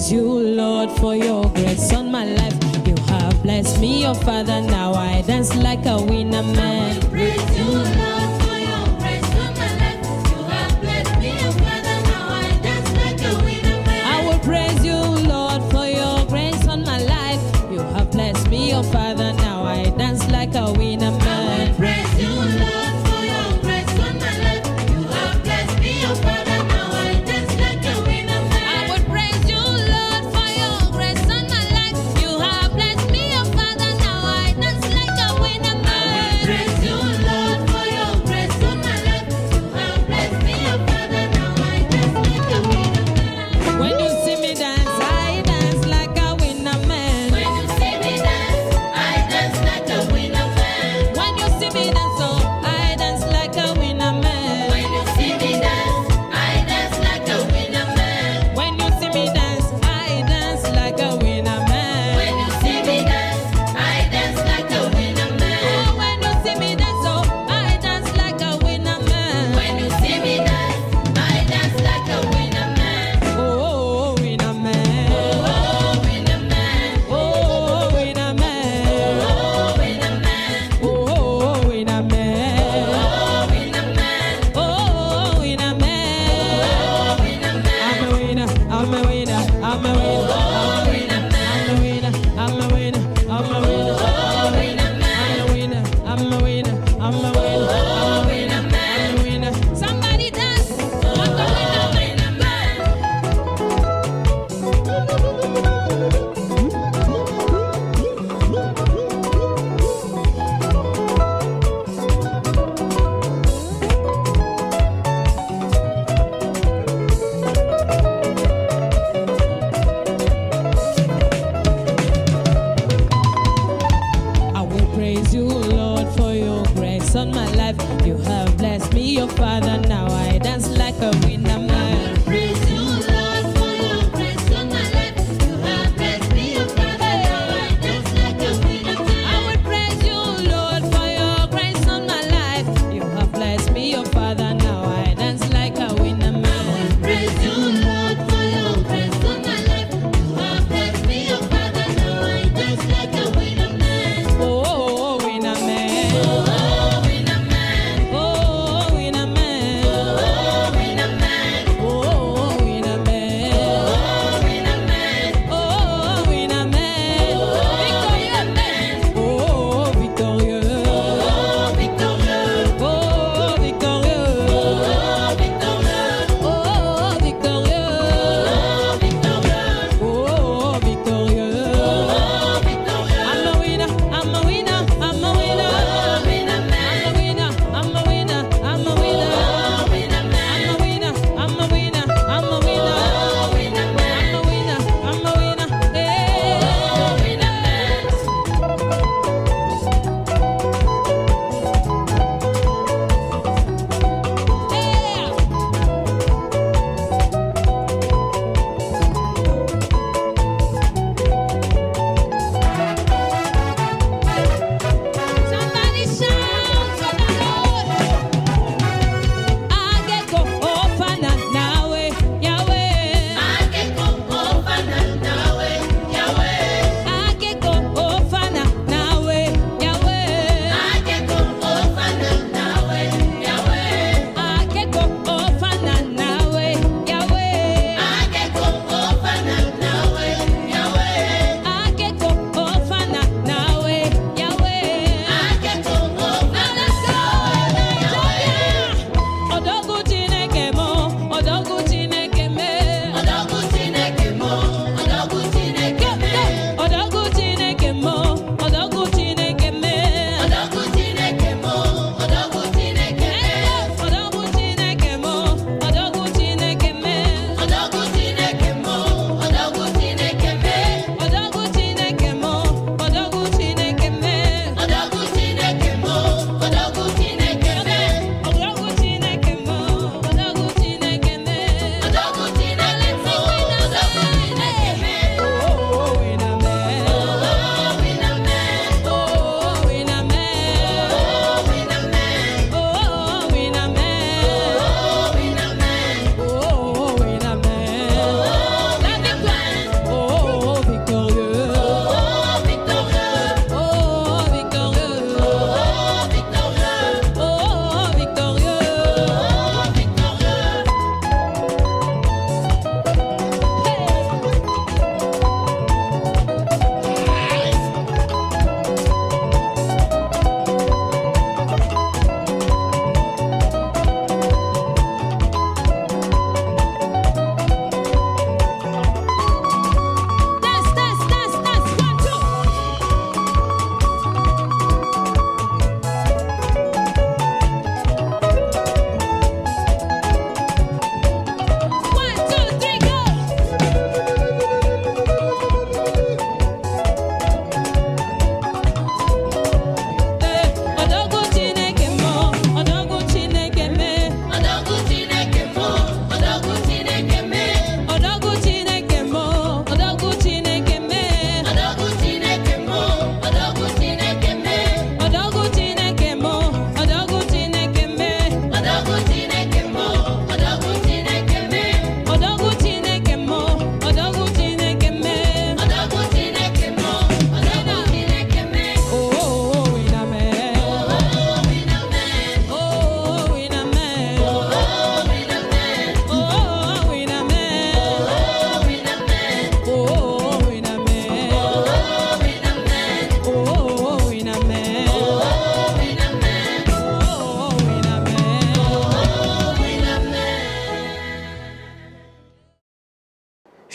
You, Lord, for your grace on my life. You have blessed me, your Father. Now I dance like a winner man. I will praise you, Lord, for your grace on my life. You have blessed me, your Father. Now I dance like a winner man. I will praise you, Lord, for your grace on my life. You have blessed me, your Father. Now I dance like a winner man. I will praise you, Lord, for your grace on my life. You have blessed me, your Father. Now I dance like a winner man. I will praise you, Lord, for your grace on my life. You have blessed me, your Father. Now I dance like a winner man. I will praise you, Lord, for your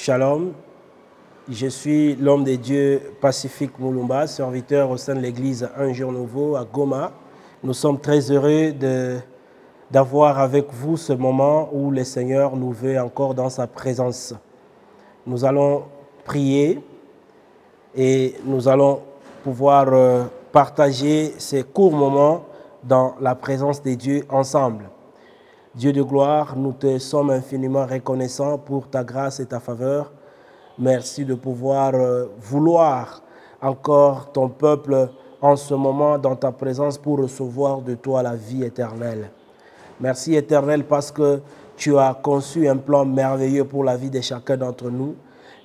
Shalom, je suis l'homme de Dieu Pacifique Moulumba, serviteur au sein de l'église Un Jour Nouveau à Goma. Nous sommes très heureux d'avoir avec vous ce moment où le Seigneur nous veut encore dans sa présence. Nous allons prier et nous allons pouvoir partager ces courts moments dans la présence de Dieu ensemble. Dieu de gloire, nous te sommes infiniment reconnaissants pour ta grâce et ta faveur. Merci de pouvoir vouloir encore ton peuple en ce moment dans ta présence pour recevoir de toi la vie éternelle. Merci Éternel parce que tu as conçu un plan merveilleux pour la vie de chacun d'entre nous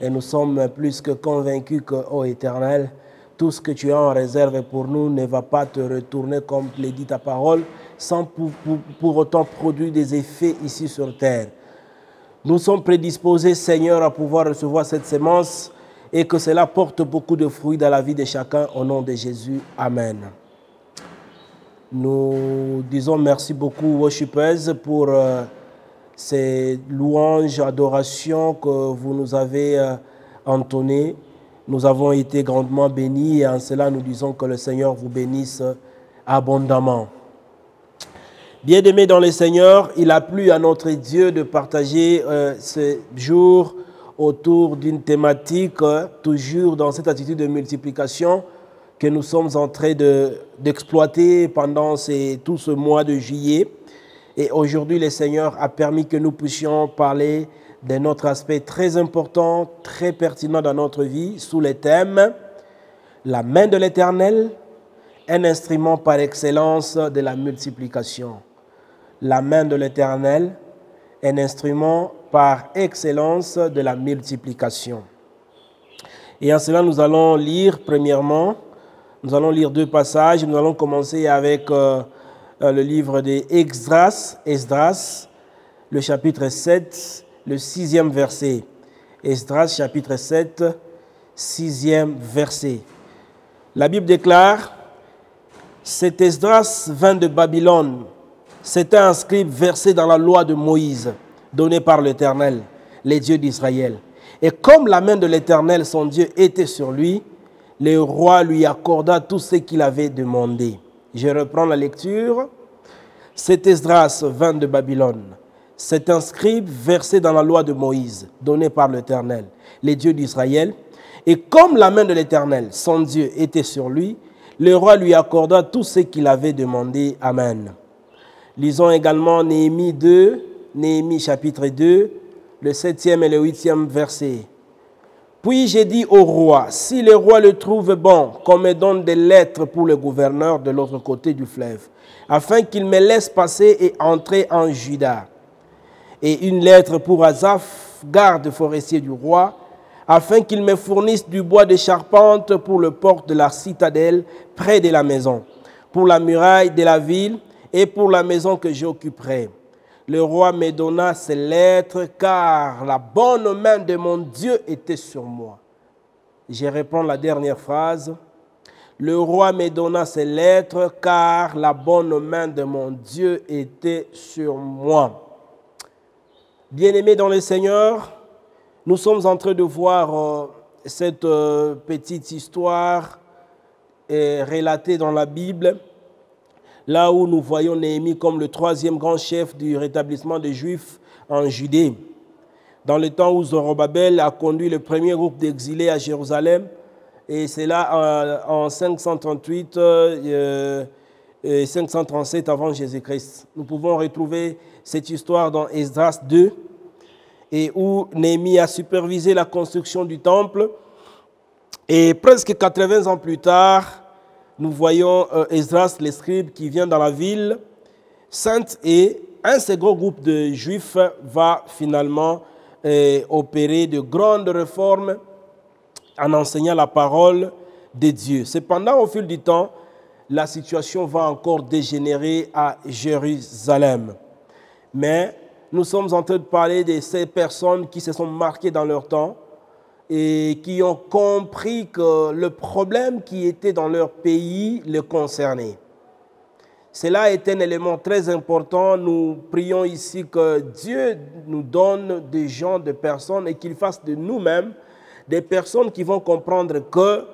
et nous sommes plus que convaincus que, ô Éternel, tout ce que tu as en réserve pour nous ne va pas te retourner comme le dit ta parole, sans pour autant produire des effets ici sur terre. Nous sommes prédisposés, Seigneur, à pouvoir recevoir cette sémence et que cela porte beaucoup de fruits dans la vie de chacun au nom de Jésus. Amen. Nous disons merci beaucoup, worshipers, pour ces louanges, adorations que vous nous avez entonnées. Nous avons été grandement bénis et en cela nous disons que le Seigneur vous bénisse abondamment. Bien-aimés dans le Seigneur, il a plu à notre Dieu de partager ce jour autour d'une thématique, toujours dans cette attitude de multiplication que nous sommes en train d'exploiter pendant tout ce mois de juillet. Et aujourd'hui, le Seigneur a permis que nous puissions parler de notre aspect très important, très pertinent dans notre vie, sous les thèmes « La main de l'Éternel, un instrument par excellence de la multiplication ». La main de l'Éternel, un instrument par excellence de la multiplication. Et en cela, nous allons lire, premièrement, nous allons lire deux passages. Nous allons commencer avec le livre d'Esdras, le chapitre 7, le 6e verset. Esdras, chapitre 7, 6e verset. La Bible déclare, « Cet Esdras vint de Babylone. C'était un scribe versé dans la loi de Moïse, donnée par l'Éternel, les dieux d'Israël. Et comme la main de l'Éternel, son Dieu, était sur lui, le roi lui accorda tout ce qu'il avait demandé. » Je reprends la lecture. « Cet Esdras vint de Babylone. C'est un scribe versé dans la loi de Moïse, donnée par l'Éternel, les dieux d'Israël. Et comme la main de l'Éternel, son Dieu, était sur lui, le roi lui accorda tout ce qu'il avait demandé. Amen. » Lisons également Néhémie 2, Néhémie chapitre 2, le 7e et le 8e verset. « Puis j'ai dit au roi, si le roi le trouve bon, qu'on me donne des lettres pour le gouverneur de l'autre côté du fleuve, afin qu'il me laisse passer et entrer en Juda. Et une lettre pour Asaph, garde forestier du roi, afin qu'il me fournisse du bois de charpente pour le port de la citadelle près de la maison, pour la muraille de la ville, et pour la maison que j'occuperai. Le roi me donna ces lettres, car la bonne main de mon Dieu était sur moi. » Je reprends la dernière phrase. « Le roi me donna ces lettres, car la bonne main de mon Dieu était sur moi. » Bien-aimés dans le Seigneur, nous sommes en train de voir cette petite histoire relatée dans la Bible, là où nous voyons Néhémie comme le troisième grand chef du rétablissement des Juifs en Judée. Dans le temps où Zorobabel a conduit le premier groupe d'exilés à Jérusalem, et c'est là en 538 et 537 avant Jésus-Christ. Nous pouvons retrouver cette histoire dans Esdras 2, et où Néhémie a supervisé la construction du temple. Et presque 80 ans plus tard, nous voyons Esdras, le scribe, qui vient dans la ville sainte, et un second groupe de Juifs va finalement opérer de grandes réformes en enseignant la parole de Dieu. Cependant, au fil du temps, la situation va encore dégénérer à Jérusalem. Mais nous sommes en train de parler de ces personnes qui se sont marquées dans leur temps et qui ont compris que le problème qui était dans leur pays les concernait. Cela est un élément très important. Nous prions ici que Dieu nous donne des gens, des personnes et qu'il fasse de nous-mêmes des personnes qui vont comprendre que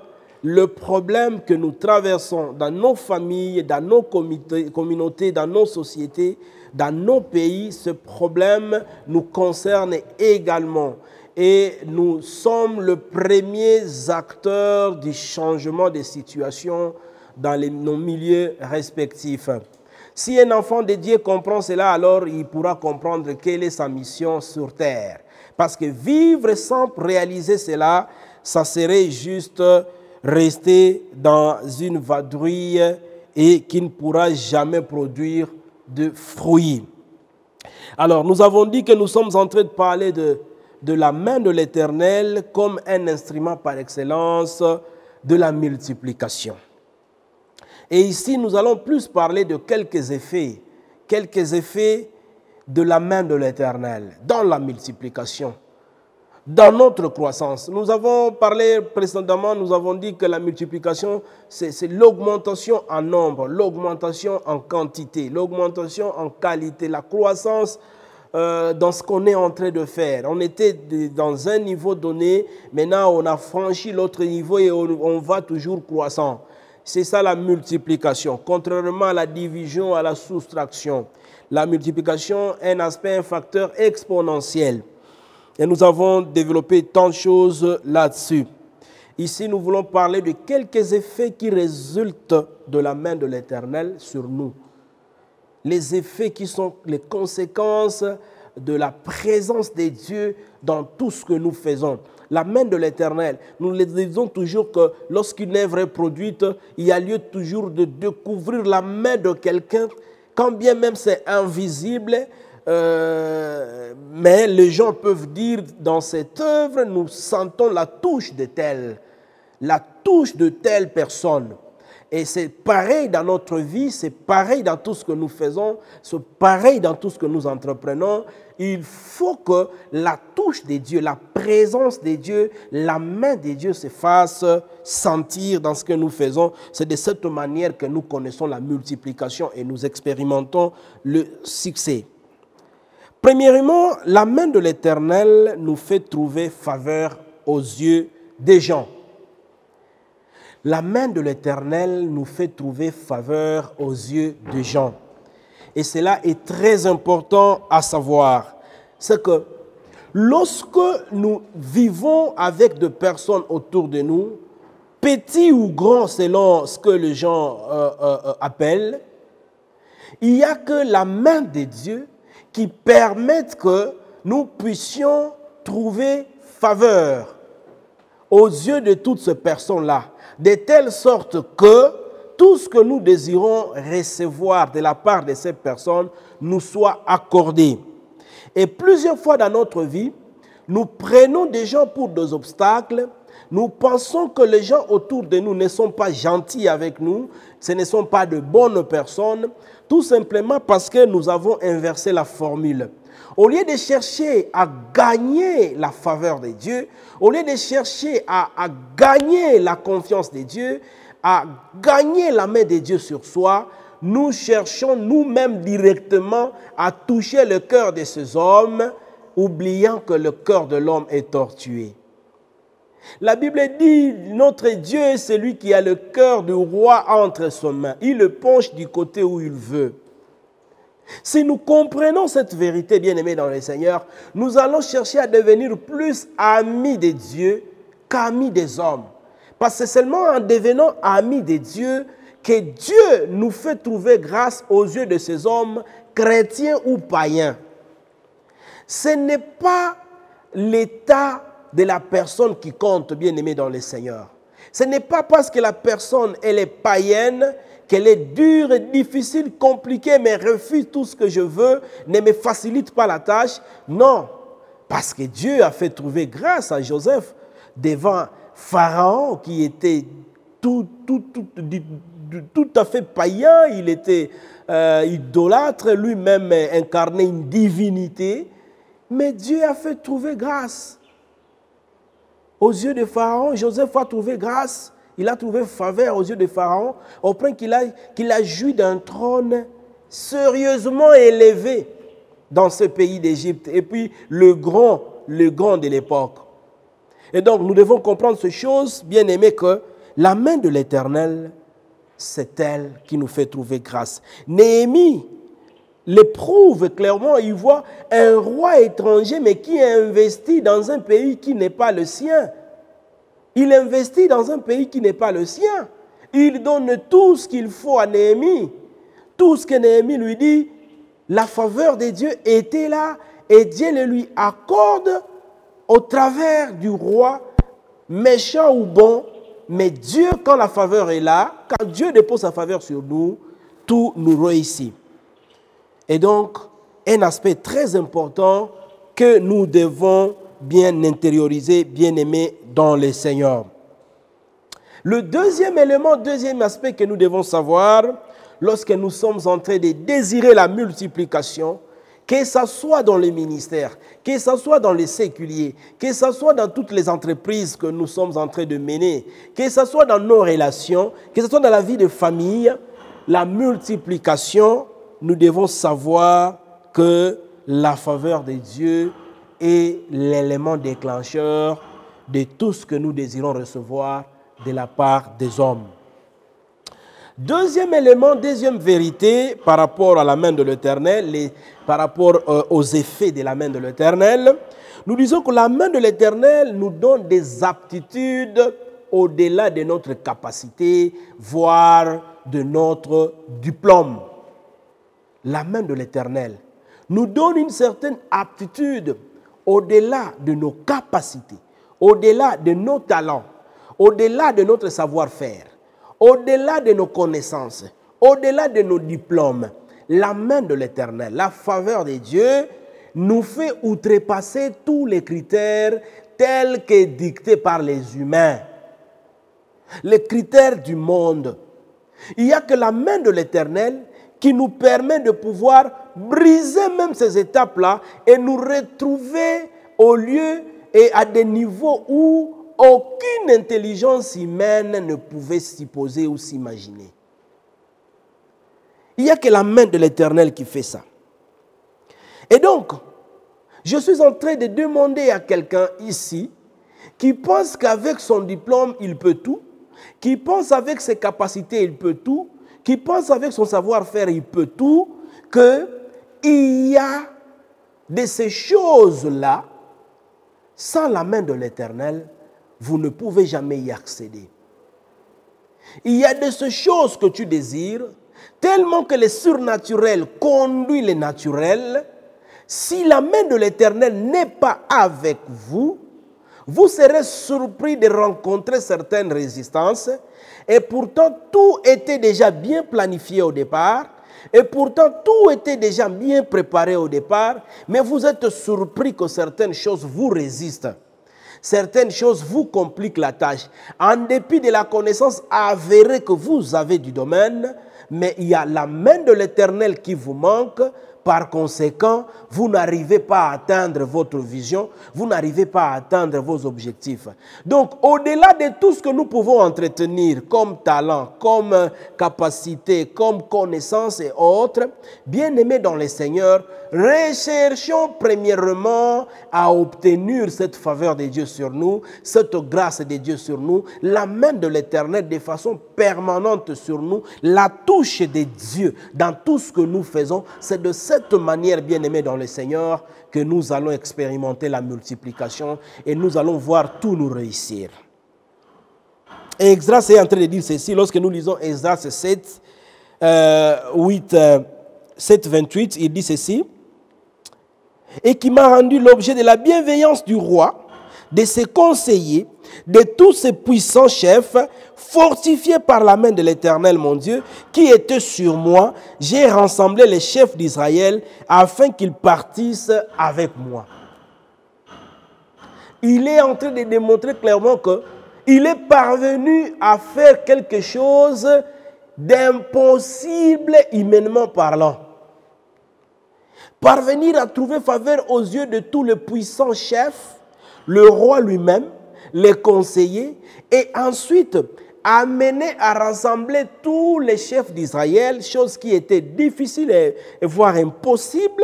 le problème que nous traversons dans nos familles, dans nos communautés, dans nos sociétés, dans nos pays, ce problème nous concerne également. Et nous sommes les premiers acteurs du changement des situations dans nos milieux respectifs. Si un enfant de Dieu comprend cela, alors il pourra comprendre quelle est sa mission sur terre. Parce que vivre sans réaliser cela, ça serait juste rester dans une vadrouille et qui ne pourra jamais produire de fruits. Alors, nous avons dit que nous sommes en train de parler de la main de l'Éternel comme un instrument par excellence de la multiplication. Et ici, nous allons plus parler de quelques effets de la main de l'Éternel dans la multiplication, dans notre croissance. Nous avons parlé précédemment, nous avons dit que la multiplication, c'est l'augmentation en nombre, l'augmentation en quantité, l'augmentation en qualité, la croissance dans ce qu'on est en train de faire. On était dans un niveau donné, maintenant on a franchi l'autre niveau et on va toujours croissant. C'est ça la multiplication, contrairement à la division, à la soustraction. La multiplication est un aspect, un facteur exponentiel. Et nous avons développé tant de choses là-dessus. Ici, nous voulons parler de quelques effets qui résultent de la main de l'Éternel sur nous. Les effets qui sont les conséquences de la présence de Dieu dans tout ce que nous faisons. La main de l'Éternel, nous le disons toujours que lorsqu'une œuvre est produite, il y a lieu toujours de découvrir la main de quelqu'un, quand bien même c'est invisible, mais les gens peuvent dire dans cette œuvre, nous sentons la touche de telle personne. Et c'est pareil dans notre vie, c'est pareil dans tout ce que nous faisons, c'est pareil dans tout ce que nous entreprenons. Il faut que la touche de Dieu, la présence de Dieu, la main de Dieu se fasse sentir dans ce que nous faisons. C'est de cette manière que nous connaissons la multiplication et nous expérimentons le succès. Premièrement, la main de l'Éternel nous fait trouver faveur aux yeux des gens. La main de l'Éternel nous fait trouver faveur aux yeux des gens. Et cela est très important à savoir. C'est que lorsque nous vivons avec des personnes autour de nous, petits ou grands selon ce que les gens appellent, il n'y a que la main de Dieu qui permet que nous puissions trouver faveur aux yeux de toutes ces personnes-là, de telle sorte que tout ce que nous désirons recevoir de la part de ces personnes nous soit accordé. Et plusieurs fois dans notre vie, nous prenons des gens pour des obstacles. Nous pensons que les gens autour de nous ne sont pas gentils avec nous, ce ne sont pas de bonnes personnes, tout simplement parce que nous avons inversé la formule. Au lieu de chercher à gagner la faveur de Dieu, au lieu de chercher à gagner la confiance de Dieu, à gagner la main de Dieu sur soi, nous cherchons nous-mêmes directement à toucher le cœur de ces hommes, oubliant que le cœur de l'homme est tortué. La Bible dit, notre Dieu est celui qui a le cœur du roi entre ses mains. Il le penche du côté où il veut. Si nous comprenons cette vérité, bien-aimés dans le Seigneur, nous allons chercher à devenir plus amis de Dieu qu'amis des hommes. Parce que c'est seulement en devenant amis de Dieu que Dieu nous fait trouver grâce aux yeux de ces hommes, chrétiens ou païens. Ce n'est pas l'état de la personne qui compte, bien-aimé dans le Seigneur. Ce n'est pas parce que la personne, elle est païenne, qu'elle est dure, difficile, compliquée, mais refuse tout ce que je veux, ne me facilite pas la tâche. Non, parce que Dieu a fait trouver grâce à Joseph devant Pharaon qui était tout à fait païen, il était idolâtre, lui-même incarnait une divinité, mais Dieu a fait trouver grâce. Aux yeux de Pharaon, Joseph a trouvé grâce Il a trouvé faveur aux yeux de Pharaon, au point qu'il a joui d'un trône sérieusement élevé dans ce pays d'Égypte. Et puis le grand de l'époque. Et donc nous devons comprendre ces choses, bien aimés, que la main de l'Éternel, c'est elle qui nous fait trouver grâce. Néhémie l'éprouve clairement, il voit un roi étranger mais qui investit dans un pays qui n'est pas le sien. Il investit dans un pays qui n'est pas le sien. Il donne tout ce qu'il faut à Néhémie. Tout ce que Néhémie lui dit, la faveur de Dieu était là et Dieu le lui accorde au travers du roi, méchant ou bon. Mais Dieu, quand la faveur est là, quand Dieu dépose sa faveur sur nous, tout nous réussit. Et donc, un aspect très important que nous devons bien intérioriser, bien aimer dans le Seigneur. Le deuxième élément, deuxième aspect que nous devons savoir, lorsque nous sommes en train de désirer la multiplication, que ce soit dans les ministères, que ce soit dans les séculiers, que ce soit dans toutes les entreprises que nous sommes en train de mener, que ce soit dans nos relations, que ce soit dans la vie de famille, la multiplication, nous devons savoir que la faveur de Dieu est l'élément déclencheur de tout ce que nous désirons recevoir de la part des hommes. Deuxième élément, deuxième vérité par rapport à la main de l'Éternel, par rapport aux effets de la main de l'Éternel, nous disons que la main de l'Éternel nous donne des aptitudes au-delà de notre capacité, voire de notre diplôme. La main de l'Éternel nous donne une certaine aptitude au-delà de nos capacités, au-delà de nos talents, au-delà de notre savoir-faire, au-delà de nos connaissances, au-delà de nos diplômes. La main de l'Éternel, la faveur de Dieu nous fait outrepasser tous les critères tels que dictés par les humains, les critères du monde. Il n'y a que la main de l'Éternel qui nous permet de pouvoir briser même ces étapes-là et nous retrouver au lieu et à des niveaux où aucune intelligence humaine ne pouvait s'y poser ou s'imaginer. Il n'y a que la main de l'Éternel qui fait ça. Et donc, je suis en train de demander à quelqu'un ici qui pense qu'avec son diplôme, il peut tout, qui pense avec ses capacités, il peut tout, qui pense avec son savoir-faire, il peut tout, qu'il y a de ces choses-là, sans la main de l'Éternel, vous ne pouvez jamais y accéder. Il y a de ces choses que tu désires, tellement que le surnaturel conduit le naturel. Si la main de l'Éternel n'est pas avec vous, vous serez surpris de rencontrer certaines résistances. Et pourtant, tout était déjà bien planifié au départ. Et pourtant, tout était déjà bien préparé au départ. Mais vous êtes surpris que certaines choses vous résistent. Certaines choses vous compliquent la tâche. En dépit de la connaissance avérée que vous avez du domaine, mais il y a la main de l'Éternel qui vous manque. Par conséquent, vous n'arrivez pas à atteindre votre vision, vous n'arrivez pas à atteindre vos objectifs. Donc, au-delà de tout ce que nous pouvons entretenir comme talent, comme capacité, comme connaissance et autres, bien-aimés dans le Seigneur, recherchons premièrement à obtenir cette faveur de Dieu sur nous, cette grâce de Dieu sur nous, la main de l'Éternel de façon permanente sur nous, la touche de Dieu dans tout ce que nous faisons. C'est de cette manière, bien-aimés dans le Seigneur, que nous allons expérimenter la multiplication et nous allons voir tout nous réussir. Et Esdras est en train de dire ceci, lorsque nous lisons Esdras 7, 28, il dit ceci: et qui m'a rendu l'objet de la bienveillance du roi, de ses conseillers, de tous ses puissants chefs, fortifiés par la main de l'Éternel mon Dieu, qui était sur moi. J'ai rassemblé les chefs d'Israël afin qu'ils partissent avec moi. Il est en train de démontrer clairement qu'il est parvenu à faire quelque chose d'impossible humainement parlant. Parvenir à trouver faveur aux yeux de tous les puissants chefs, le roi lui-même, les conseillers, et ensuite amené à rassembler tous les chefs d'Israël, chose qui était difficile et voire impossible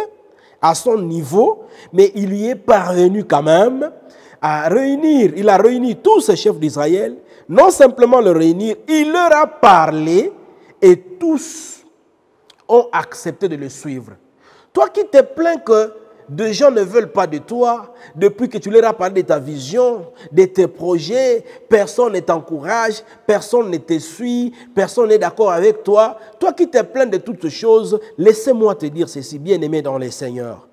à son niveau, mais il y est parvenu quand même à réunir, il a réuni tous ces chefs d'Israël, non simplement le réunir, il leur a parlé et tous ont accepté de le suivre. Toi qui te plains que des gens ne veulent pas de toi, depuis que tu leur as parlé de ta vision, de tes projets, personne ne t'encourage, personne ne te suit, personne n'est d'accord avec toi. Toi qui te plains de toutes choses, laissez-moi te dire ceci, bien-aimé dans le Seigneur.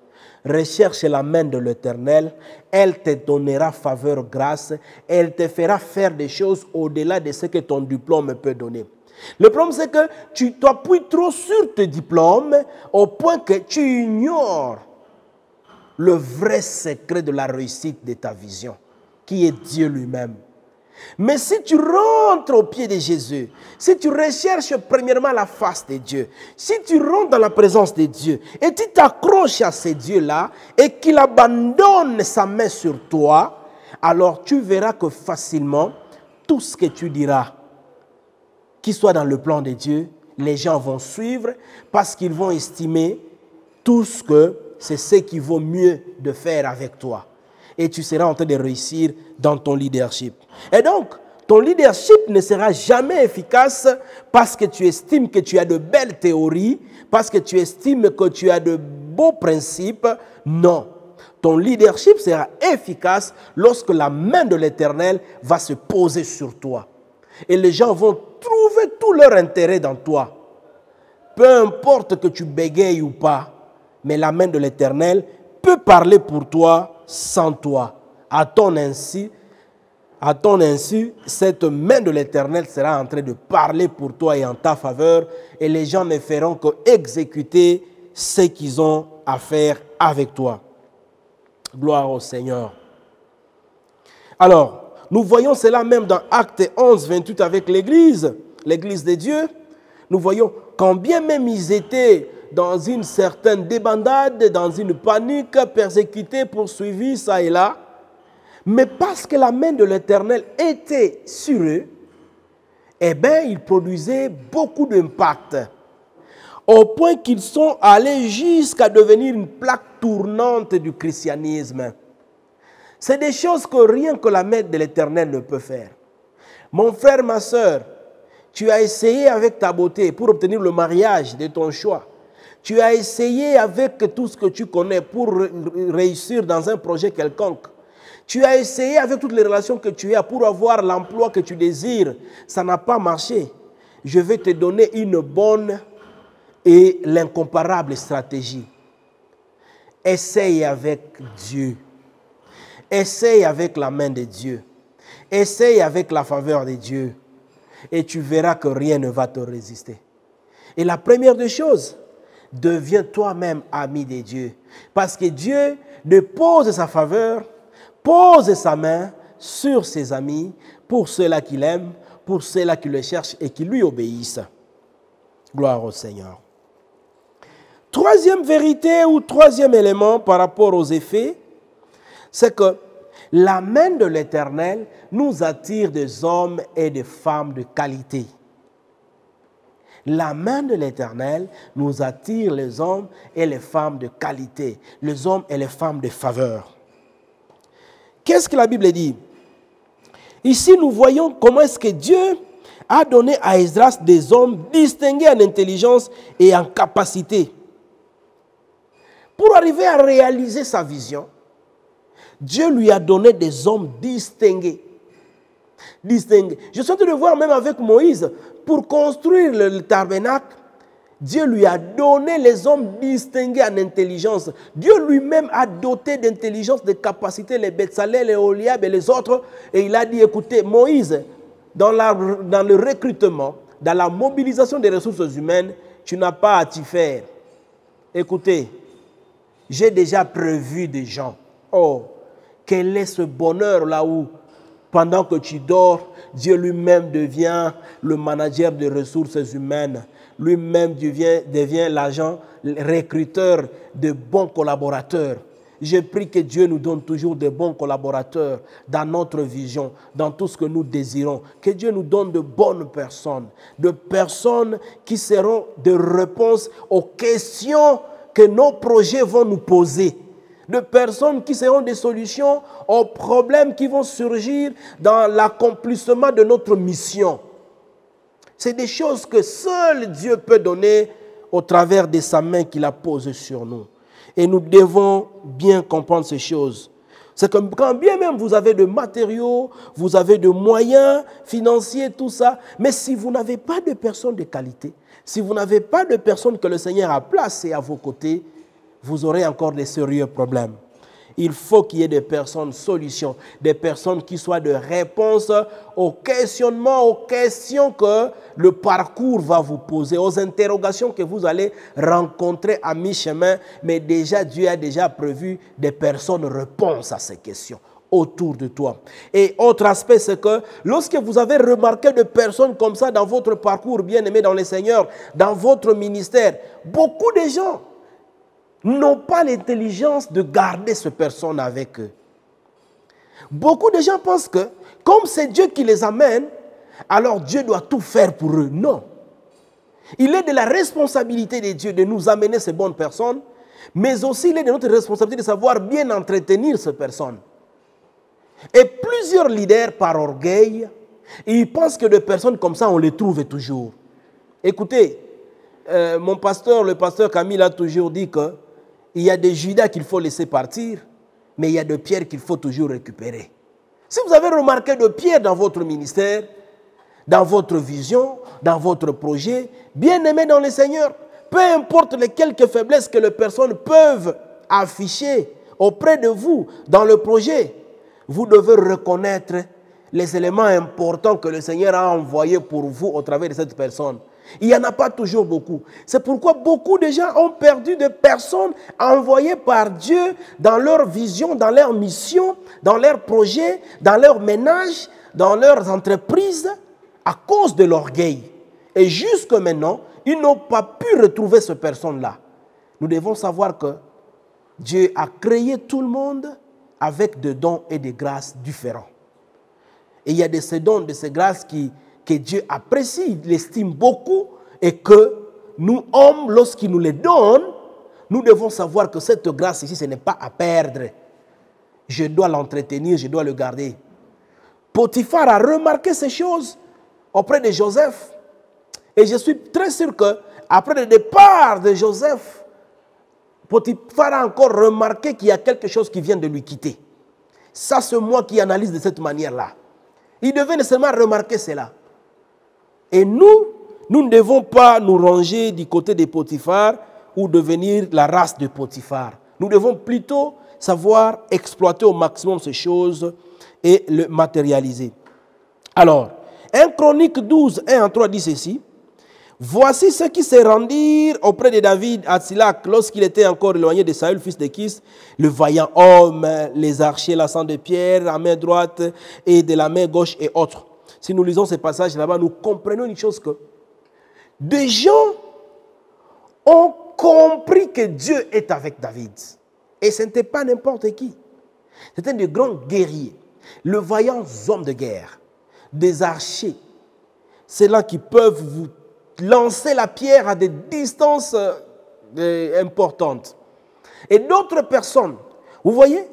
Recherche la main de l'Éternel, elle te donnera faveur, grâce, elle te fera faire des choses au-delà de ce que ton diplôme peut donner. Le problème, c'est que tu t'appuies trop sur tes diplômes au point que tu ignores le vrai secret de la réussite de ta vision, qui est Dieu lui-même. Mais si tu rentres au pied de Jésus, si tu recherches premièrement la face de Dieu, si tu rentres dans la présence de Dieu et tu t'accroches à ce Dieu-là et qu'il abandonne sa main sur toi, alors tu verras que facilement, tout ce que tu diras, qu'il soit dans le plan de Dieu, les gens vont suivre parce qu'ils vont estimer tout ce que c'est ce qu'il vaut mieux de faire avec toi. Et tu seras en train de réussir dans ton leadership. Et donc, ton leadership ne sera jamais efficace parce que tu estimes que tu as de belles théories, parce que tu estimes que tu as de beaux principes. Non. Ton leadership sera efficace lorsque la main de l'Éternel va se poser sur toi. Et les gens vont trouver tout leur intérêt dans toi. Peu importe que tu bégayes ou pas, mais la main de l'Éternel peut parler pour toi sans toi. À ton insu, cette main de l'Éternel sera en train de parler pour toi et en ta faveur, et les gens ne feront qu'exécuter ce qu'ils ont à faire avec toi. Gloire au Seigneur. Alors, nous voyons cela même dans Actes 11, 28 avec l'Église de Dieu. Nous voyons quand bien même ils étaient dans une certaine débandade, dans une panique, persécutés, poursuivis, ça et là. Mais parce que la main de l'Éternel était sur eux, eh bien, ils produisaient beaucoup d'impact. Au point qu'ils sont allés jusqu'à devenir une plaque tournante du christianisme. C'est des choses que rien que la main de l'Éternel ne peut faire. Mon frère, ma soeur, tu as essayé avec ta beauté pour obtenir le mariage de ton choix. Tu as essayé avec tout ce que tu connais pour réussir dans un projet quelconque. Tu as essayé avec toutes les relations que tu as pour avoir l'emploi que tu désires. Ça n'a pas marché. Je vais te donner une bonne et l'incomparable stratégie. Essaye avec Dieu. Essaye avec la main de Dieu. Essaye avec la faveur de Dieu. Et tu verras que rien ne va te résister. Et la première des choses, deviens toi-même ami de Dieu. Parce que Dieu dépose sa faveur, pose sa main sur ses amis, pour ceux-là qu'il aime, pour ceux-là qui le cherchent et qui lui obéissent. Gloire au Seigneur. Troisième vérité ou troisième élément par rapport aux effets, c'est que la main de l'Éternel nous attire des hommes et des femmes de qualité. La main de l'Éternel nous attire les hommes et les femmes de qualité, les hommes et les femmes de faveur. Qu'est-ce que la Bible dit? Ici, nous voyons comment est-ce que Dieu a donné à Esdras des hommes distingués en intelligence et en capacité. Pour arriver à réaliser sa vision, Dieu lui a donné des hommes distingués. Je suis en train de voir même avec Moïse, pour construire le tabernacle, Dieu lui a donné les hommes distingués en intelligence. Dieu lui-même a doté d'intelligence, de capacité, les Betsalel, les Oliab et les autres. Et il a dit, écoutez, Moïse, dans le recrutement, dans la mobilisation des ressources humaines, tu n'as pas à t'y faire. Écoutez, j'ai déjà prévu des gens. Oh, quel est ce bonheur là où, pendant que tu dors, Dieu lui-même devient le manager des ressources humaines. Lui-même devient l'agent, le recruteur de bons collaborateurs. Je prie que Dieu nous donne toujours de bons collaborateurs dans notre vision, dans tout ce que nous désirons. Que Dieu nous donne de bonnes personnes, de personnes qui seront de réponses aux questions que nos projets vont nous poser. De personnes qui seront des solutions aux problèmes qui vont surgir dans l'accomplissement de notre mission. C'est des choses que seul Dieu peut donner au travers de sa main qu'il a posée sur nous. Et nous devons bien comprendre ces choses. C'est que quand bien même vous avez de matériaux, vous avez de moyens financiers, tout ça, mais si vous n'avez pas de personnes de qualité, si vous n'avez pas de personnes que le Seigneur a placées à vos côtés, vous aurez encore des sérieux problèmes. Il faut qu'il y ait des personnes solutions, des personnes qui soient de réponse aux questionnements, aux questions que le parcours va vous poser, aux interrogations que vous allez rencontrer à mi-chemin. Mais déjà, Dieu a déjà prévu des personnes réponses à ces questions autour de toi. Et autre aspect, c'est que lorsque vous avez remarqué de personnes comme ça dans votre parcours, bien-aimé dans le Seigneur, dans votre ministère, beaucoup de gens n'ont pas l'intelligence de garder ces personnes avec eux. Beaucoup de gens pensent que, comme c'est Dieu qui les amène, alors Dieu doit tout faire pour eux. Non. Il est de la responsabilité de Dieu de nous amener ces bonnes personnes, mais aussi il est de notre responsabilité de savoir bien entretenir ces personnes. Et plusieurs leaders, par orgueil, ils pensent que des personnes comme ça, on les trouve toujours. Écoutez, mon pasteur, le pasteur Camille a toujours dit que il y a des Judas qu'il faut laisser partir, mais il y a de Pierre qu'il faut toujours récupérer. Si vous avez remarqué de Pierre dans votre ministère, dans votre vision, dans votre projet, bien aimé dans le Seigneur, peu importe les quelques faiblesses que les personnes peuvent afficher auprès de vous dans le projet, vous devez reconnaître les éléments importants que le Seigneur a envoyés pour vous au travers de cette personne. Il n'y en a pas toujours beaucoup. C'est pourquoi beaucoup de gens ont perdu de personnes envoyées par Dieu dans leur vision, dans leur mission, dans leurs projets, dans leur ménage, dans leurs entreprises, à cause de l'orgueil. Et jusque maintenant, ils n'ont pas pu retrouver ces personnes-là. Nous devons savoir que Dieu a créé tout le monde avec des dons et des grâces différents. Et il y a de ces dons, de ces grâces que Dieu apprécie, il estime beaucoup, et que nous, hommes, lorsqu'il nous les donne, nous devons savoir que cette grâce ici, ce n'est pas à perdre. Je dois l'entretenir, je dois le garder. Potiphar a remarqué ces choses auprès de Joseph. Et je suis très sûr qu'après le départ de Joseph, Potiphar a encore remarqué qu'il y a quelque chose qui vient de lui quitter. Ça, c'est moi qui analyse de cette manière-là. Il devait nécessairement remarquer cela. Et nous ne devons pas nous ranger du côté de Potiphar ou devenir la race de Potiphar. Nous devons plutôt savoir exploiter au maximum ces choses et le matérialiser. Alors, 1 Chronique 12, 1 à 3 dit ceci. Voici ceux qui se rendirent auprès de David à Tsilak lorsqu'il était encore éloigné de Saül, fils de Kis, le vaillant homme, les archers, la sang de pierre, la main droite et de la main gauche et autres. Si nous lisons ces passages là-bas, nous comprenons une chose que des gens ont compris que Dieu est avec David. Et ce n'était pas n'importe qui. C'était des grands guerriers, le vaillant homme de guerre, des archers. C'est là qui peuvent vous lancer la pierre à des distances importantes. Et d'autres personnes, vous voyez,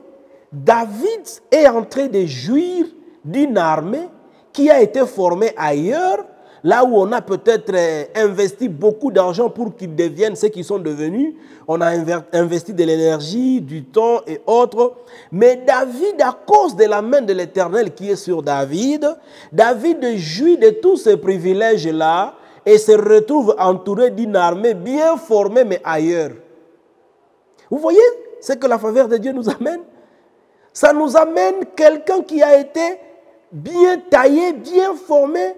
David est en train de jouir d'une armée qui a été formée ailleurs, là où on a peut-être investi beaucoup d'argent pour qu'ils deviennent ce qu'ils sont devenus. On a investi de l'énergie, du temps et autres. Mais David, à cause de la main de l'Éternel qui est sur David, David jouit de tous ces privilèges-là et se retrouve entouré d'une armée bien formée, mais ailleurs. Vous voyez ce que la faveur de Dieu nous amène? Ça nous amène quelqu'un qui a été bien taillé, bien formé.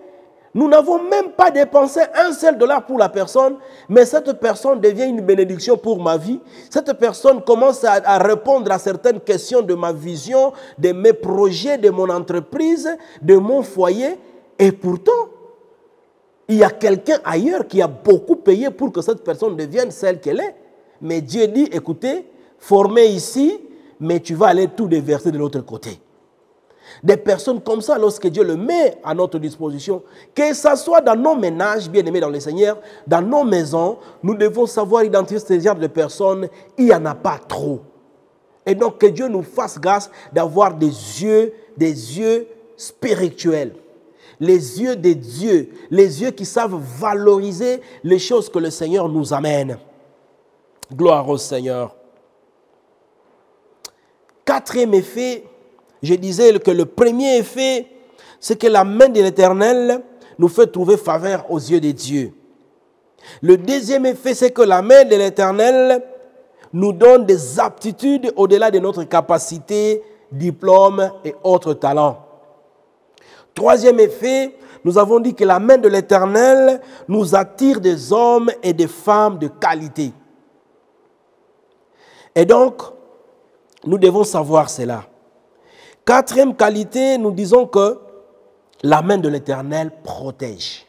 Nous n'avons même pas dépensé un seul dollar pour la personne, mais cette personne devient une bénédiction pour ma vie. Cette personne commence à répondre à certaines questions de ma vision, de mes projets, de mon entreprise, de mon foyer. Et pourtant, il y a quelqu'un ailleurs qui a beaucoup payé pour que cette personne devienne celle qu'elle est. Mais Dieu dit, écoutez, formez ici, mais tu vas aller tout déverser de l'autre côté. Des personnes comme ça, lorsque Dieu le met à notre disposition, que ce soit dans nos ménages, bien-aimés dans le Seigneur, dans nos maisons, nous devons savoir identifier ce genre de personnes. Il n'y en a pas trop. Et donc, que Dieu nous fasse grâce d'avoir des yeux spirituels. Les yeux de Dieu, les yeux qui savent valoriser les choses que le Seigneur nous amène. Gloire au Seigneur. Quatrième effet, je disais que le premier effet, c'est que la main de l'Éternel nous fait trouver faveur aux yeux de Dieu. Le deuxième effet, c'est que la main de l'Éternel nous donne des aptitudes au-delà de notre capacité, diplôme et autres talents. Troisième effet, nous avons dit que la main de l'Éternel nous attire des hommes et des femmes de qualité. Et donc, nous devons savoir cela. Quatrième qualité, nous disons que la main de l'Éternel protège.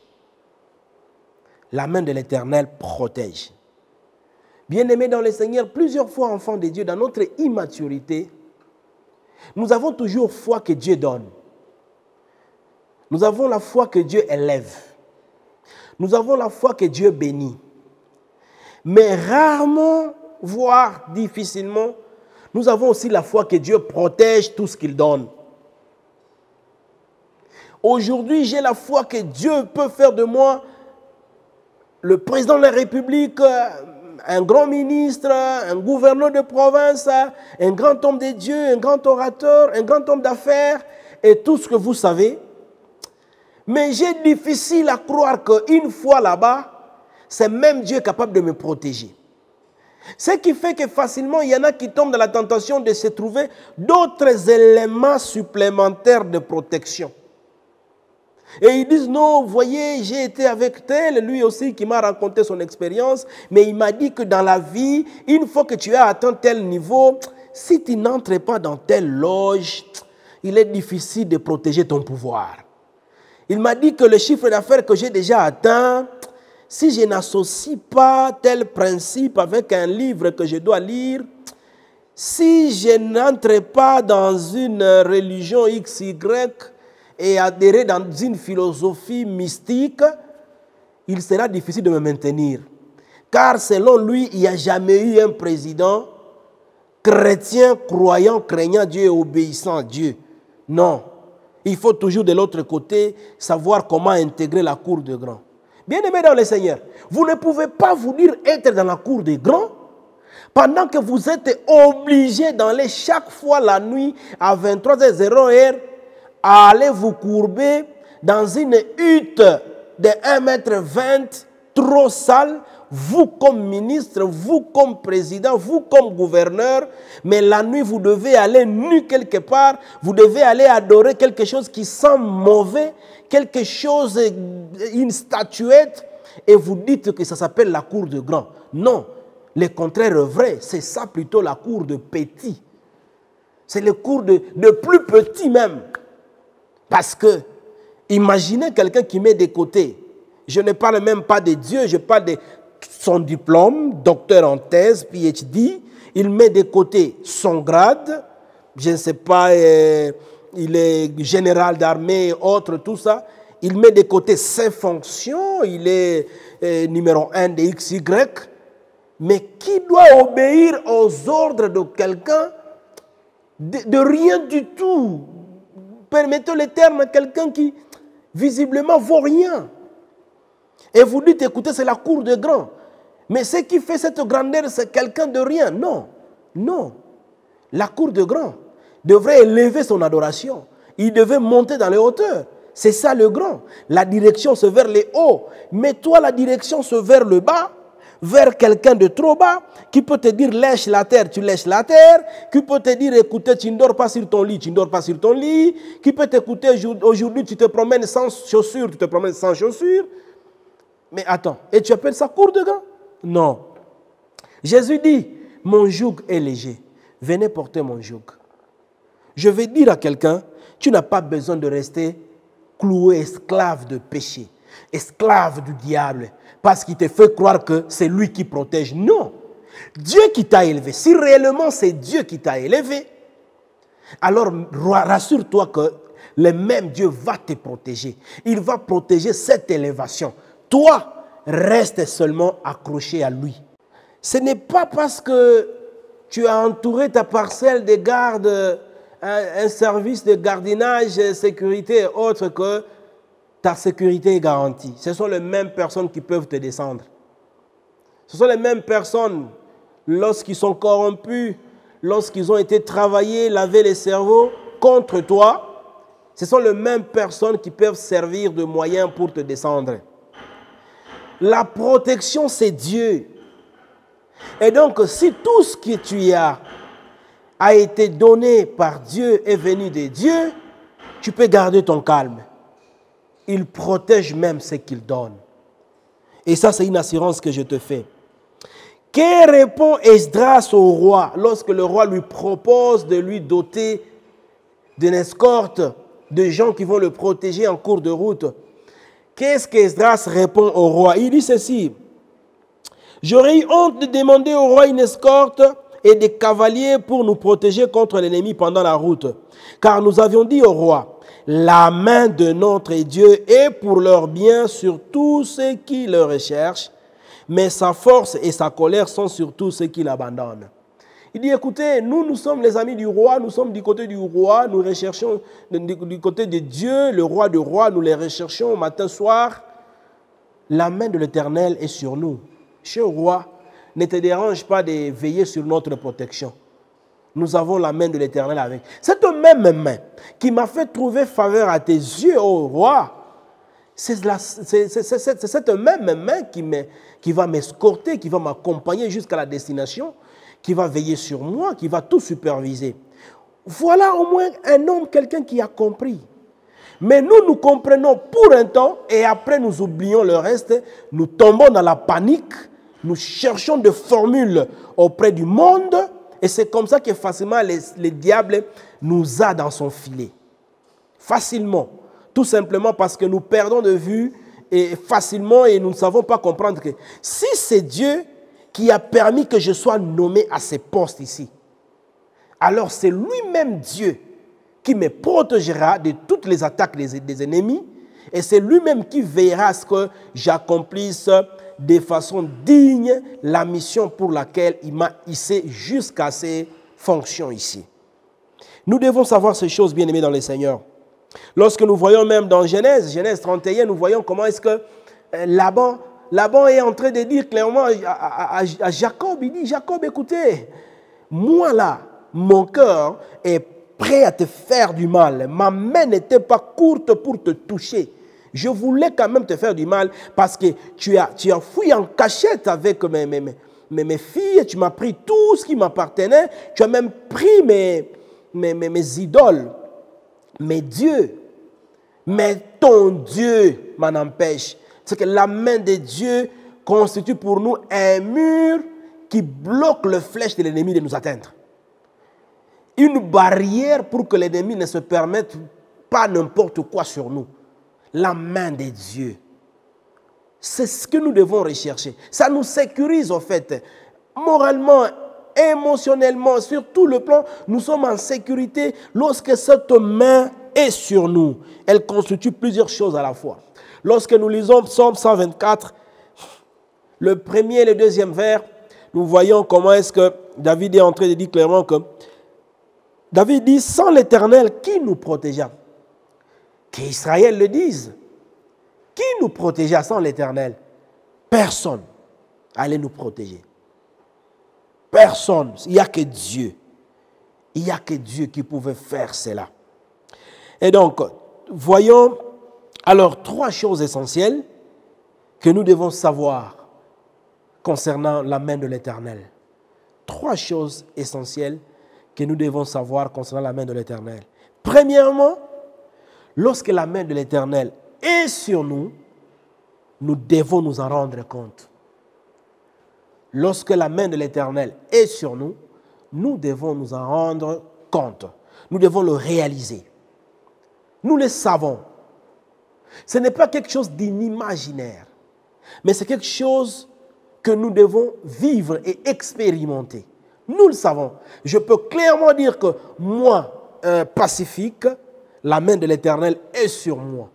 La main de l'Éternel protège. Bien-aimés dans le Seigneur, plusieurs fois, enfants de Dieu, dans notre immaturité, nous avons toujours foi que Dieu donne. Nous avons la foi que Dieu élève. Nous avons la foi que Dieu bénit. Mais rarement, voire difficilement, nous avons aussi la foi que Dieu protège tout ce qu'il donne. Aujourd'hui, j'ai la foi que Dieu peut faire de moi le président de la République, un grand ministre, un gouverneur de province, un grand homme de Dieu, un grand orateur, un grand homme d'affaires et tout ce que vous savez. Mais j'ai difficile à croire qu'une fois là-bas, c'est même Dieu capable de me protéger. Ce qui fait que facilement, il y en a qui tombent dans la tentation de se trouver d'autres éléments supplémentaires de protection. Et ils disent, non, vous voyez, j'ai été avec tel, lui aussi qui m'a raconté son expérience, mais il m'a dit que dans la vie, une fois que tu as atteint tel niveau, si tu n'entres pas dans telle loge, il est difficile de protéger ton pouvoir. Il m'a dit que le chiffre d'affaires que j'ai déjà atteint, si je n'associe pas tel principe avec un livre que je dois lire, si je n'entre pas dans une religion XY et adhérer dans une philosophie mystique, il sera difficile de me maintenir. Car selon lui, il n'y a jamais eu un président chrétien, croyant, craignant Dieu et obéissant à Dieu. Non. Il faut toujours de l'autre côté savoir comment intégrer la cour des grands. Bien-aimés dans le Seigneur, vous ne pouvez pas vous dire être dans la cour des grands pendant que vous êtes obligé d'aller chaque fois la nuit à 23h00 à aller vous courber dans une hutte de 1,20 m trop sale, vous comme ministre, vous comme président, vous comme gouverneur, mais la nuit vous devez aller nu quelque part, vous devez aller adorer quelque chose qui sent mauvais, quelque chose, une statuette, et vous dites que ça s'appelle la cour de grand. Non, le contraire est vrai, c'est ça plutôt la cour de petit. C'est le cour de plus petit même. Parce que, imaginez quelqu'un qui met de côté, je ne parle même pas de Dieu, je parle de son diplôme, docteur en thèse, PhD, il met de côté son grade, je ne sais pas, il est général d'armée, autre, tout ça, il met de côté ses fonctions, il est numéro 1 de XY, mais qui doit obéir aux ordres de quelqu'un de rien du tout? Permettez le terme à quelqu'un qui visiblement vaut rien. Et vous dites, écoutez, c'est la cour de grand. Mais ce qui fait cette grandeur, c'est quelqu'un de rien. Non, non. La cour de grand devrait élever son adoration. Il devait monter dans les hauteurs. C'est ça le grand. La direction, c'est vers les hauts. Mais toi, la direction, c'est vers le bas, vers quelqu'un de trop bas, qui peut te dire lèche la terre, tu lèches la terre, qui peut te dire écoutez, tu ne dors pas sur ton lit, tu ne dors pas sur ton lit, qui peut t'écouter aujourd'hui, tu te promènes sans chaussures, tu te promènes sans chaussures. Mais attends, et tu appelles ça cour de grand? Non. Jésus dit, mon joug est léger, venez porter mon joug. Je vais dire à quelqu'un, tu n'as pas besoin de rester cloué esclave de péché, esclave du diable, parce qu'il te fait croire que c'est lui qui protège. Non. Dieu qui t'a élevé, si réellement c'est Dieu qui t'a élevé, alors rassure-toi que le même Dieu va te protéger. Il va protéger cette élévation. Toi, reste seulement accroché à lui. Ce n'est pas parce que tu as entouré ta parcelle de garde, un service de gardiennage, sécurité et autres, que ta sécurité est garantie. Ce sont les mêmes personnes qui peuvent te descendre. Ce sont les mêmes personnes, lorsqu'ils sont corrompus, lorsqu'ils ont été travaillés, laver les cerveaux contre toi, ce sont les mêmes personnes qui peuvent servir de moyen pour te descendre. La protection, c'est Dieu. Et donc, si tout ce que tu as été donné par Dieu est venu de Dieu, tu peux garder ton calme. Il protège même ce qu'il donne. Et ça, c'est une assurance que je te fais. Que répond Esdras au roi lorsque le roi lui propose de lui doter d'une escorte de gens qui vont le protéger en cours de route? Qu'est-ce qu'Esdras répond au roi? Il dit ceci: j'aurais eu honte de demander au roi une escorte et des cavaliers pour nous protéger contre l'ennemi pendant la route. Car nous avions dit au roi: la main de notre Dieu est pour leur bien sur tous ceux qui le recherchent, mais sa force et sa colère sont sur tous ceux qui l'abandonnent. Il dit, écoutez, nous sommes les amis du roi, nous sommes du côté du roi, nous recherchons du côté de Dieu, le roi de rois, nous les recherchons matin, soir. La main de l'Éternel est sur nous. Cher roi, ne te dérange pas de veiller sur notre protection. Nous avons la main de l'Éternel avec. Cette même main qui m'a fait trouver faveur à tes yeux, ô roi, c'est cette même main qui va m'escorter, qui va m'accompagner jusqu'à la destination, qui va veiller sur moi, qui va tout superviser. Voilà au moins un homme, quelqu'un qui a compris. Mais nous comprenons pour un temps et après nous oublions le reste, nous tombons dans la panique, nous cherchons des formules auprès du monde et c'est comme ça que facilement le diable nous a dans son filet. Facilement. Tout simplement parce que nous perdons de vue et facilement et nous ne savons pas comprendre que si c'est Dieu qui a permis que je sois nommé à ces postes ici, alors c'est lui-même Dieu qui me protégera de toutes les attaques des ennemis et c'est lui-même qui veillera à ce que j'accomplisse de façon digne la mission pour laquelle il m'a hissé jusqu'à ces fonctions ici. Nous devons savoir ces choses, bien-aimés dans le Seigneur. Lorsque nous voyons même dans Genèse 31, nous voyons comment est-ce que Laban est en train de dire clairement à Jacob, il dit, Jacob, écoutez, moi là, mon cœur est prêt à te faire du mal. Ma main n'était pas courte pour te toucher. Je voulais quand même te faire du mal parce que tu as fui en cachette avec mes filles, tu m'as pris tout ce qui m'appartenait, tu as même pris mes idoles. Mais Dieu, mais ton Dieu m'en empêche. C'est que la main de Dieu constitue pour nous un mur qui bloque le flèche de l'ennemi de nous atteindre. Une barrière pour que l'ennemi ne se permette pas n'importe quoi sur nous. La main de Dieu. C'est ce que nous devons rechercher. Ça nous sécurise en fait. Moralement, émotionnellement, sur tout le plan, nous sommes en sécurité lorsque cette main est sur nous. Elle constitue plusieurs choses à la fois. Lorsque nous lisons Psaume 124, le premier et le deuxième vers, nous voyons comment est-ce que David est en train de dire clairement que David dit, sans l'Éternel, qui nous protégea? Qu'Israël le dise. Qui nous protégea sans l'Éternel? Personne allait nous protéger. Personne. Il n'y a que Dieu. Il n'y a que Dieu qui pouvait faire cela. Et donc, voyons alors 3 choses essentielles que nous devons savoir concernant la main de l'Éternel. 3 choses essentielles que nous devons savoir concernant la main de l'Éternel. Premièrement, lorsque la main de l'Éternel est sur nous, nous devons nous en rendre compte. Lorsque la main de l'Éternel est sur nous, nous devons nous en rendre compte. Nous devons le réaliser. Nous le savons. Ce n'est pas quelque chose d'inimaginaire, mais c'est quelque chose que nous devons vivre et expérimenter. Nous le savons. Je peux clairement dire que moi, Pacifique, la main de l'Éternel est sur moi.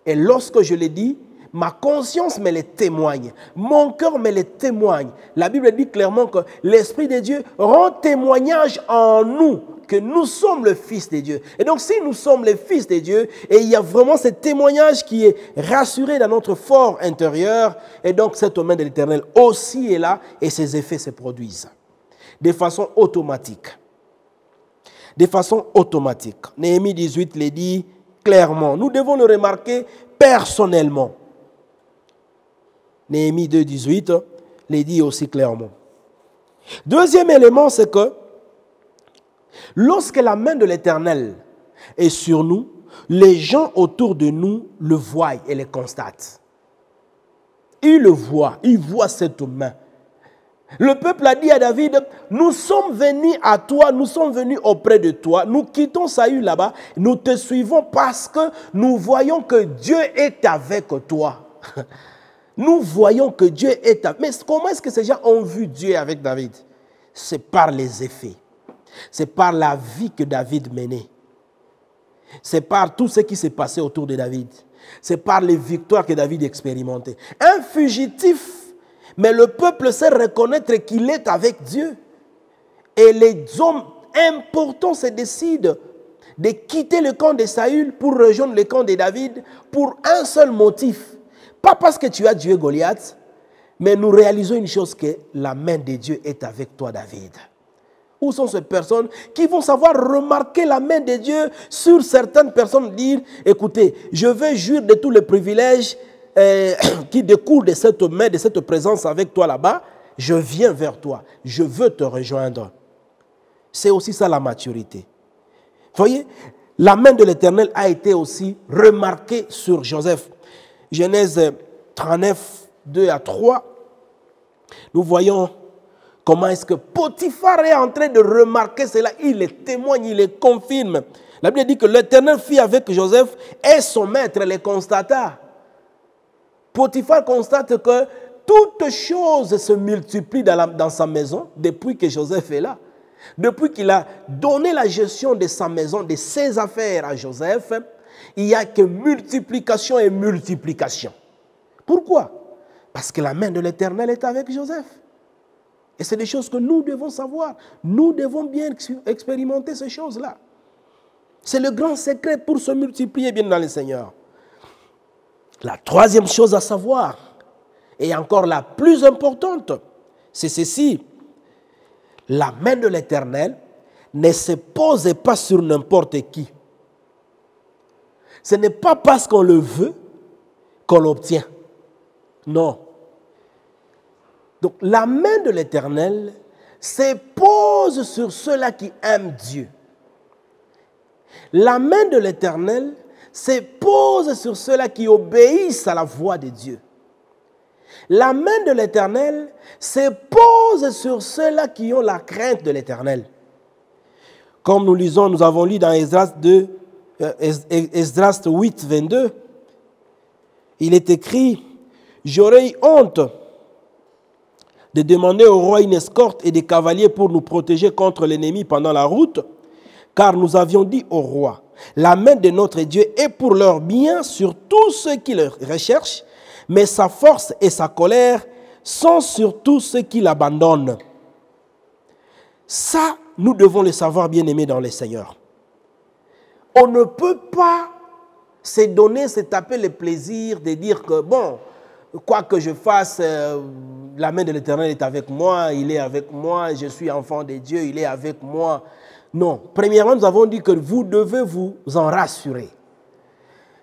Et lorsque je l'ai dit, ma conscience me les témoigne. Mon cœur me les témoigne. La Bible dit clairement que l'Esprit de Dieu rend témoignage en nous que nous sommes le Fils de Dieu. Et donc si nous sommes les Fils de Dieu, et il y a vraiment ce témoignage qui est rassuré dans notre fort intérieur, et donc cette main de l'Éternel aussi est là, et ses effets se produisent. De façon automatique. De façon automatique. Néhémie 18 le dit clairement. Nous devons le remarquer personnellement. Néhémie 2, 18 le dit aussi clairement. Deuxième élément, c'est que lorsque la main de l'Éternel est sur nous, les gens autour de nous le voient et le constatent. Ils le voient, ils voient cette main. Le peuple a dit à David, nous sommes venus à toi, nous sommes venus auprès de toi, nous quittons Saül là-bas, nous te suivons parce que nous voyons que Dieu est avec toi. Nous voyons que Dieu est avec toi. Mais comment est-ce que ces gens ont vu Dieu avec David? C'est par les effets. C'est par la vie que David menait. C'est par tout ce qui s'est passé autour de David. C'est par les victoires que David expérimentait. Un fugitif, mais le peuple sait reconnaître qu'il est avec Dieu. Et les hommes importants se décident de quitter le camp de Saül pour rejoindre le camp de David pour un seul motif. Pas parce que tu as tué Goliath, mais nous réalisons une chose, que la main de Dieu est avec toi, David. Où sont ces personnes qui vont savoir remarquer la main de Dieu sur certaines personnes, dire, écoutez, je vais jouir de tous les privilèges qui découlent de cette main, de cette présence avec toi là-bas, je viens vers toi, je veux te rejoindre. C'est aussi ça la maturité. Vous voyez, la main de l'Éternel a été aussi remarquée sur Joseph. Genèse 39, 2 à 3, nous voyons comment est-ce que Potiphar est en train de remarquer cela. Il le témoigne, il le confirme. La Bible dit que l'Éternel fit avec Joseph et son maître les constata. Potiphar constate que toutes choses se multiplient dans sa maison depuis que Joseph est là. Depuis qu'il a donné la gestion de sa maison, de ses affaires à Joseph, il n'y a que multiplication et multiplication. Pourquoi? Parce que la main de l'Éternel est avec Joseph. Et c'est des choses que nous devons savoir. Nous devons bien expérimenter ces choses-là. C'est le grand secret pour se multiplier bien dans le Seigneur. La troisième chose à savoir, et encore la plus importante, c'est ceci. La main de l'Éternel ne se pose pas sur n'importe qui. Ce n'est pas parce qu'on le veut qu'on l'obtient. Non. Donc la main de l'Éternel se pose sur ceux-là qui aiment Dieu. La main de l'Éternel se pose sur ceux-là qui obéissent à la voix de Dieu. La main de l'Éternel se pose sur ceux-là qui ont la crainte de l'Éternel. Comme nous lisons, nous avons lu dans Esdras 8, 22, il est écrit, « J'aurais eu honte de demander au roi une escorte et des cavaliers pour nous protéger contre l'ennemi pendant la route, car nous avions dit au roi, la main de notre Dieu est pour leur bien sur tous ceux qui le recherchent, mais sa force et sa colère sont sur tous ceux qui l'abandonnent. » Ça, nous devons le savoir, bien-aimés dans le Seigneur. On ne peut pas se donner, se taper le plaisir de dire que, bon, quoi que je fasse, la main de l'Éternel est avec moi, il est avec moi, je suis enfant de Dieu, il est avec moi. Non. Premièrement, nous avons dit que vous devez vous en rassurer.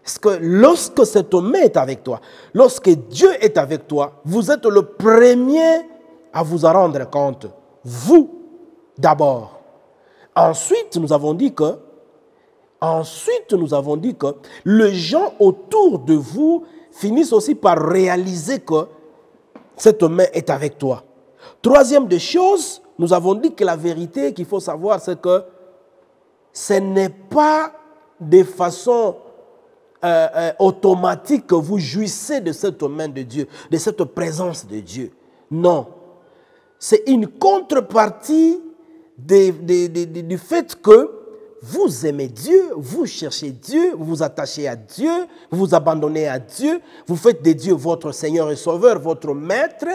Parce que lorsque cet homme est avec toi, lorsque Dieu est avec toi, vous êtes le premier à vous en rendre compte. Vous, d'abord. Ensuite, nous avons dit que les gens autour de vous finissent aussi par réaliser que cette main est avec toi. Troisième des choses, nous avons dit que la vérité qu'il faut savoir, c'est que ce n'est pas de façon automatique que vous jouissez de cette main de Dieu, de cette présence de Dieu. Non. C'est une contrepartie du fait que vous aimez Dieu, vous cherchez Dieu, vous vous attachez à Dieu, vous vous abandonnez à Dieu, vous faites de Dieu votre Seigneur et Sauveur, votre Maître.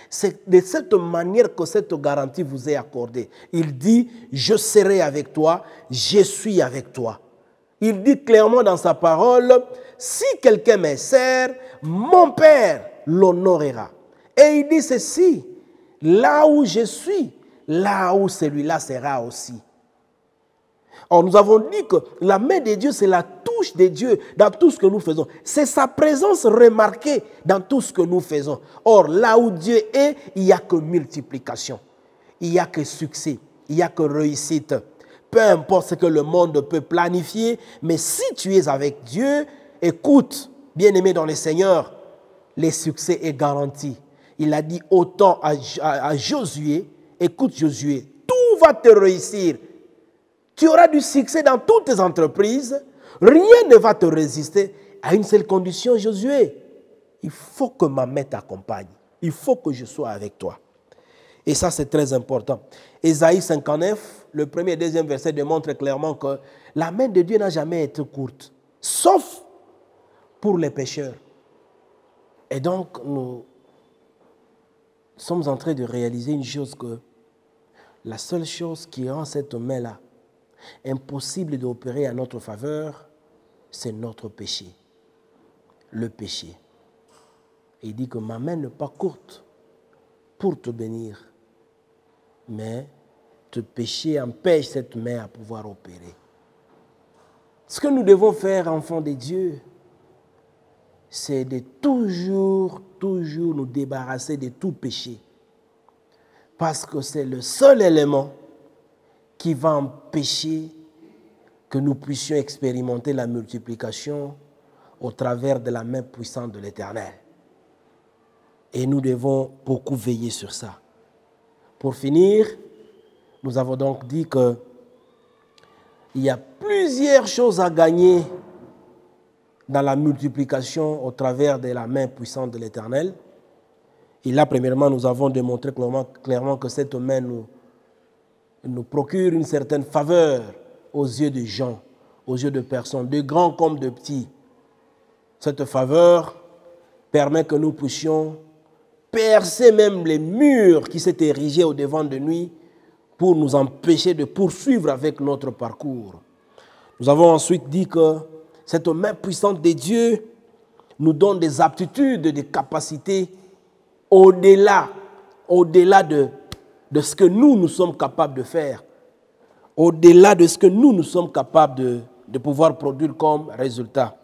C'est de cette manière que cette garantie vous est accordée. Il dit, je serai avec toi, je suis avec toi. Il dit clairement dans sa parole, si quelqu'un me sert, mon Père l'honorera. Et il dit ceci, là où je suis, là où celui-là sera aussi. Or, nous avons dit que la main de Dieu, c'est la touche de Dieu dans tout ce que nous faisons. C'est sa présence remarquée dans tout ce que nous faisons. Or, là où Dieu est, il n'y a que multiplication. Il n'y a que succès. Il n'y a que réussite. Peu importe ce que le monde peut planifier, mais si tu es avec Dieu, écoute, bien-aimé dans le Seigneur, le succès est garanti. Il a dit autant à Josué, écoute Josué, tout va te réussir. Tu auras du succès dans toutes tes entreprises. Rien ne va te résister à une seule condition, Josué. Il faut que ma main t'accompagne. Il faut que je sois avec toi. Et ça, c'est très important. Ésaïe 59, le premier et deuxième verset démontrent clairement que la main de Dieu n'a jamais été courte, sauf pour les pécheurs. Et donc, nous sommes en train de réaliser une chose que la seule chose qui rend cette main-là impossible d'opérer à notre faveur, c'est notre péché. Le péché. Il dit que ma main n'est pas courte pour te bénir, mais te péché empêche cette main à pouvoir opérer. Ce que nous devons faire, enfants de Dieu, c'est de toujours nous débarrasser de tout péché. Parce que c'est le seul élément qui va empêcher que nous puissions expérimenter la multiplication au travers de la main puissante de l'Éternel. Et nous devons beaucoup veiller sur ça. Pour finir, nous avons donc dit qu'il y a plusieurs choses à gagner dans la multiplication au travers de la main puissante de l'Éternel. Et là, premièrement, nous avons démontré clairement que cette main nous procure une certaine faveur aux yeux des gens, aux yeux de personnes, de grands comme de petits. Cette faveur permet que nous puissions percer même les murs qui s'étaient érigés au devant de nous pour nous empêcher de poursuivre avec notre parcours. Nous avons ensuite dit que cette main puissante de Dieu nous donne des aptitudes, des capacités au-delà de ce que nous sommes capables de faire, au-delà de ce que nous sommes capables de pouvoir produire comme résultat.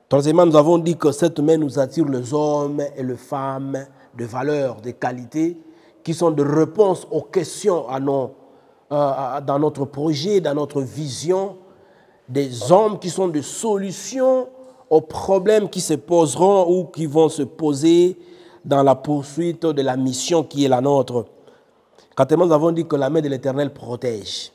Troisièmement, nous avons dit que cette main nous attire les hommes et les femmes de valeur, de qualité, qui sont de réponses aux questions dans notre projet, dans notre vision, des hommes qui sont de solutions aux problèmes qui se poseront ou qui vont se poser dans la poursuite de la mission qui est la nôtre. Quatrièmement, nous avons dit que la main de l'Éternel protège.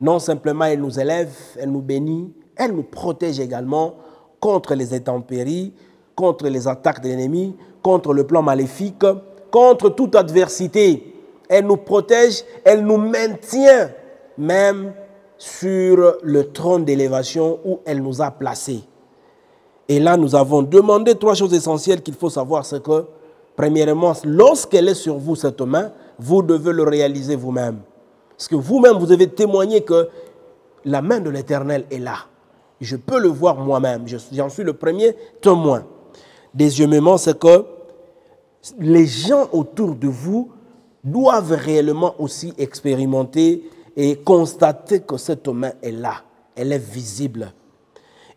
Non simplement elle nous élève, elle nous bénit, elle nous protège également contre les intempéries, contre les attaques de l'ennemi, contre le plan maléfique, contre toute adversité. Elle nous protège, elle nous maintient même sur le trône d'élévation où elle nous a placés. Et là, nous avons demandé trois choses essentielles qu'il faut savoir. C'est que, premièrement, lorsqu'elle est sur vous, cette main, vous devez le réaliser vous-même. Parce que vous-même, vous devez témoigner que la main de l'Éternel est là. Je peux le voir moi-même. J'en suis le premier témoin. Deuxièmement, c'est que les gens autour de vous doivent réellement aussi expérimenter et constater que cette main est là. Elle est visible.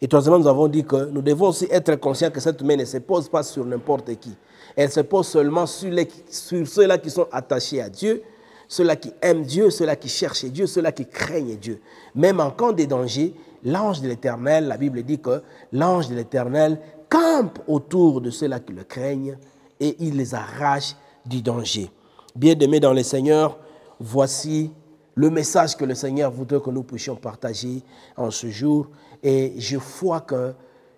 Et troisièmement, nous avons dit que nous devons aussi être conscients que cette main ne se pose pas sur n'importe qui. Elle se pose seulement sur ceux-là qui sont attachés à Dieu, ceux-là qui aiment Dieu, ceux-là qui cherchent Dieu, ceux-là qui craignent Dieu. Même en cas de danger, l'ange de l'Éternel, la Bible dit que l'ange de l'Éternel campe autour de ceux-là qui le craignent et il les arrache du danger. Bien-aimés dans le Seigneur, voici le message que le Seigneur voudrait que nous puissions partager en ce jour. Et je vois que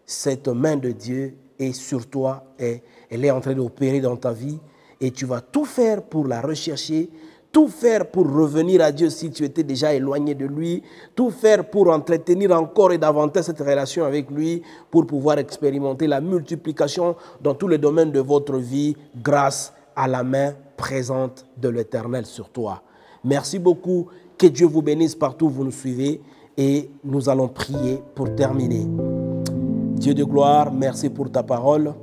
cette main de Dieu est sur toi et elle est en train d'opérer dans ta vie. et tu vas tout faire pour la rechercher, tout faire pour revenir à Dieu si tu étais déjà éloigné de lui, tout faire pour entretenir encore et davantage cette relation avec lui, pour pouvoir expérimenter la multiplication dans tous les domaines de votre vie grâce à la main présente de l'Éternel sur toi. Merci beaucoup, que Dieu vous bénisse partout où vous nous suivez et nous allons prier pour terminer. Dieu de gloire, merci pour ta parole.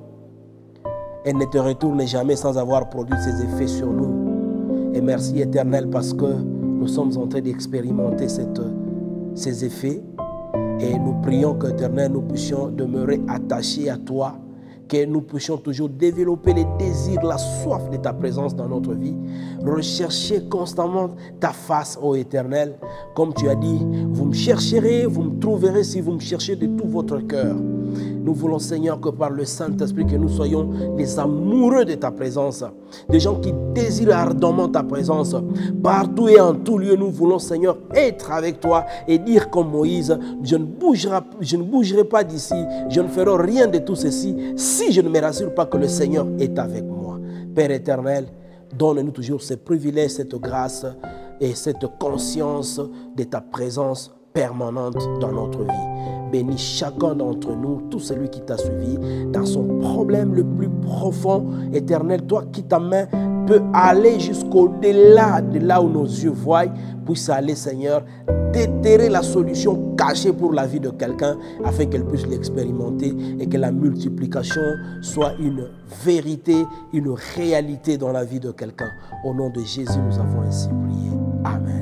Elle ne te retourne jamais sans avoir produit ses effets sur nous. Et merci Éternel parce que nous sommes en train d'expérimenter ces effets. Et nous prions qu'Éternel, nous puissions demeurer attachés à toi, que nous puissions toujours développer les désirs, la soif de ta présence dans notre vie, rechercher constamment ta face, ô Éternel. Comme tu as dit, vous me chercherez, vous me trouverez si vous me cherchez de tout votre cœur. Nous voulons, Seigneur, que par le Saint-Esprit, que nous soyons les amoureux de ta présence, des gens qui désirent ardemment ta présence. Partout et en tout lieu, nous voulons, Seigneur, être avec toi et dire comme Moïse, je ne bougerai pas d'ici, je ne ferai rien de tout ceci si je ne me rassure pas que le Seigneur est avec moi. Père éternel, donne-nous toujours ce privilège, cette grâce et cette conscience de ta présence permanente dans notre vie. Bénis chacun d'entre nous, tout celui qui t'a suivi, dans son problème le plus profond. Éternel, toi qui ta main peut aller jusqu'au-delà de là où nos yeux voient, puisse aller, Seigneur, déterrer la solution cachée pour la vie de quelqu'un afin qu'elle puisse l'expérimenter et que la multiplication soit une vérité, une réalité dans la vie de quelqu'un. Au nom de Jésus, nous avons ainsi prié. Amen.